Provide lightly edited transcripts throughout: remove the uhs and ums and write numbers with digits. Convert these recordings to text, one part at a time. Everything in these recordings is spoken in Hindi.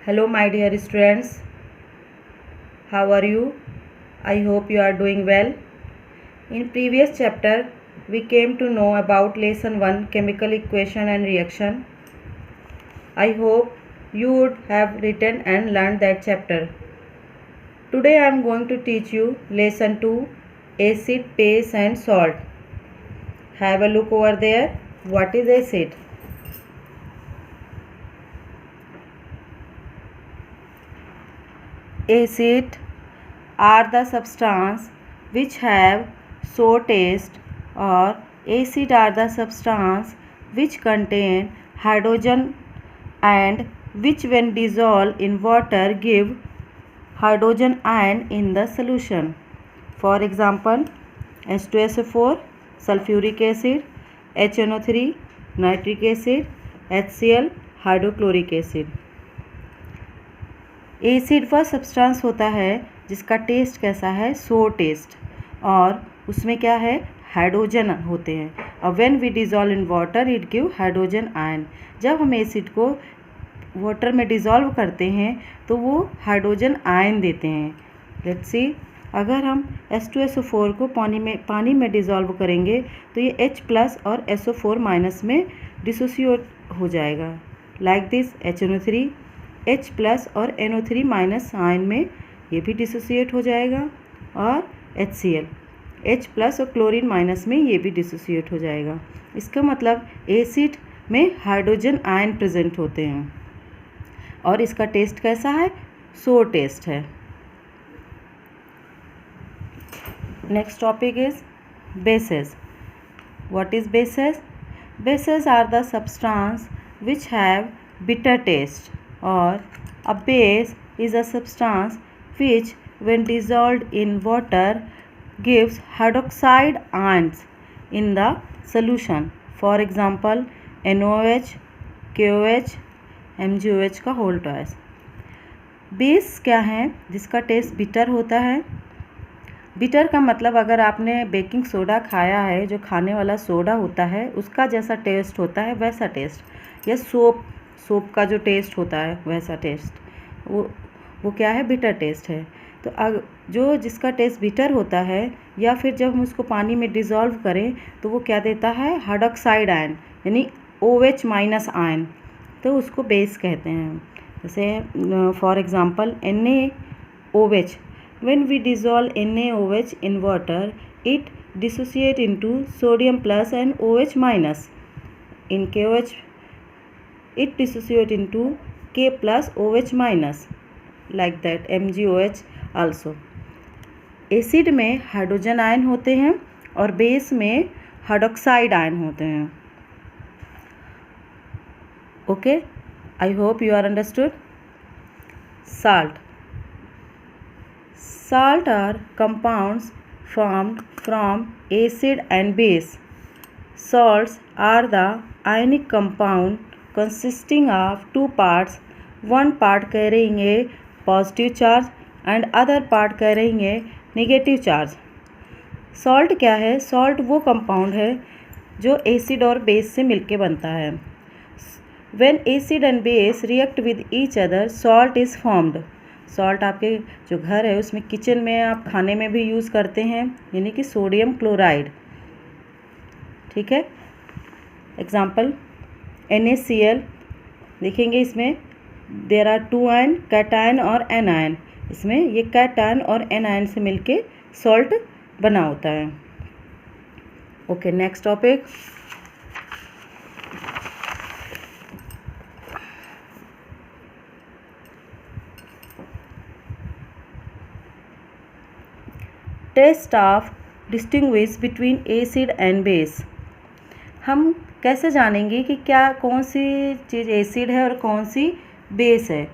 Hello my dear students, how are you? I hope you are doing well. In previous chapter, we came to know about lesson 1 chemical equation and reaction. I hope you would have written and learned that chapter. Today I am going to teach you lesson 2 acid, base and salt. Have a look over there. What is acid? Acid are the substance which have sour taste, or acid are the substance which contain hydrogen and which when dissolved in water give hydrogen ion in the solution. For example, H2SO4, sulfuric acid, HNO3, nitric acid, HCl, hydrochloric acid. Acid वह सब्सटेंस होता है जिसका टेस्ट कैसा है, सोर टेस्ट, और उसमें क्या है, हाइड्रोजन होते हैं. और when we dissolve in water it give hydrogen ion. जब हम एसिड को वाटर में डिज़ोल्व करते हैं तो वो हाइड्रोजन आयन देते हैं. लेट्स सी, अगर हम H2SO4 को पानी में डिज़ोल्व करेंगे तो ये H+ और SO4- में डिसोसिएट हो जाएगा. लाइक दिस HNO3 H+ और NO3- आयन में ये भी डिसोसिएट हो जाएगा, और HCl H+ और क्लोरीन- में ये भी डिसोसिएट हो जाएगा. इसका मतलब एसिड में हाइड्रोजन आयन प्रेजेंट होते हैं और इसका टेस्ट कैसा है, सोर टेस्ट है. Next topic is bases. What is bases? Bases are the substance which have bitter taste, or a base is a substance which when dissolved in water gives hydroxide ions in the solution. For example, NaOH, KOH, MgOH का होल ट्वाइस. बेस क्या है जिसका टेस्ट बिटर होता है? बिटर का मतलब अगर आपने बेकिंग सोडा खाया है, जो खाने वाला सोडा होता है उसका जैसा टेस्ट होता है वैसा टेस्ट, या सोप का जो टेस्ट होता है वैसा टेस्ट, वो क्या है, बिटर टेस्ट है. तो जो जिसका टेस्ट बिटर होता है, या फिर जब हम उसको पानी में डिज़ोल्व करें तो वो क्या देता है, हाइड्रोक्साइड आयन, यानी OH- आयन, तो उसको बेस कहते हैं. जैसे for example NaOH. When we dissolve NaOH in water, it dissociate into sodium plus and OH-. In KOH, it dissociate into K plus OH-. Like that MgOH also. Acid में हाइड्रोजन आयन होते हैं और बेस में हाइड्रोक्साइड आयन होते हैं. Okay, I hope you are understood. Salt. Salt are compounds formed from acid and base. Salts are the ionic compound consisting of two parts, one part carrying a positive charge and other part carrying a negative charge. Salt क्या है? Salt वो compound है जो acid और base से मिलके बनता है. When acid and base react with each other, salt is formed. Salt आपके जो घर है उसमें, किचन में आप खाने में भी यूज़ करते हैं, यानी कि सोडियम क्लोराइड. ठीक है. Example NaCl. देखेंगे इसमें देयर आर 2 आयन, कैटायन और एनायन. इसमें ये कैटायन और एनायन से मिलके सॉल्ट बना होता है. Okay, next topic. Test of distinguish between acid and base. हम कैसे जानेंगे कि कौन सी चीज़ एसिड है और कौन सी बेस है?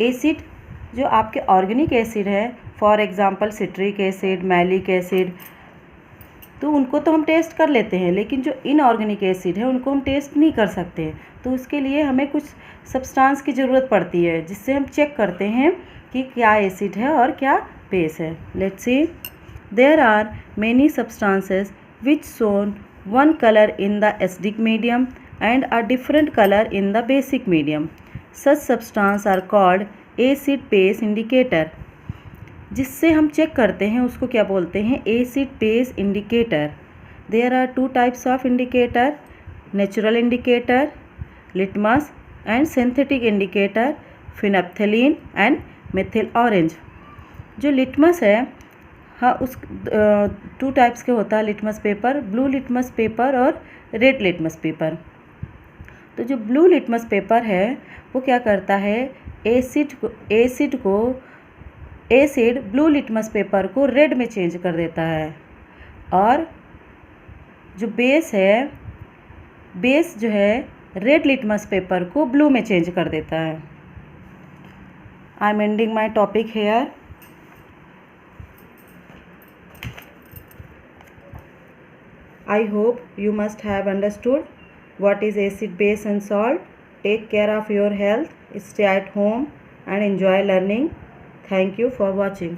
एसिड जो आपके ऑर्गेनिक एसिड है, for example citric acid, malic acid, तो उनको तो हम टेस्ट कर लेते हैं, लेकिन जो इनऑर्गेनिक एसिड है उनको हम टेस्ट नहीं कर सकते हैं. तो उसके लिए हमें कुछ सब्सटेंस की ज़रूरत पड़ती है जिससे हम चेक करते हैं कि क्या एसिड है और क्या बेस है. Let's see, there are many substances which shown one color in the acidic medium and a different color in the basic medium. Such substance are called acid base indicator. जिससे हम चेक करते हैं उसको क्या बोलते हैं? Acid base indicator. There are 2 types of indicator, natural indicator litmus and synthetic indicator phenolphthalein and methyl orange. जो लिटमस है, हाँ, उस 2 टाइप्स के होता है litmus paper, blue litmus paper और रेड लिटमस पेपर. तो जो ब्लू लिटमस पेपर है वो क्या करता है? एसिड ब्लू लिटमस पेपर को रेड में चेंज कर देता है. और जो बेस जो है रेड लिटमस पेपर को ब्लू में चेंज कर देता है. I am ending my topic here. I hope you must have understood what is acid, base and salt. Take care of your health, stay at home and enjoy learning. Thank you for watching.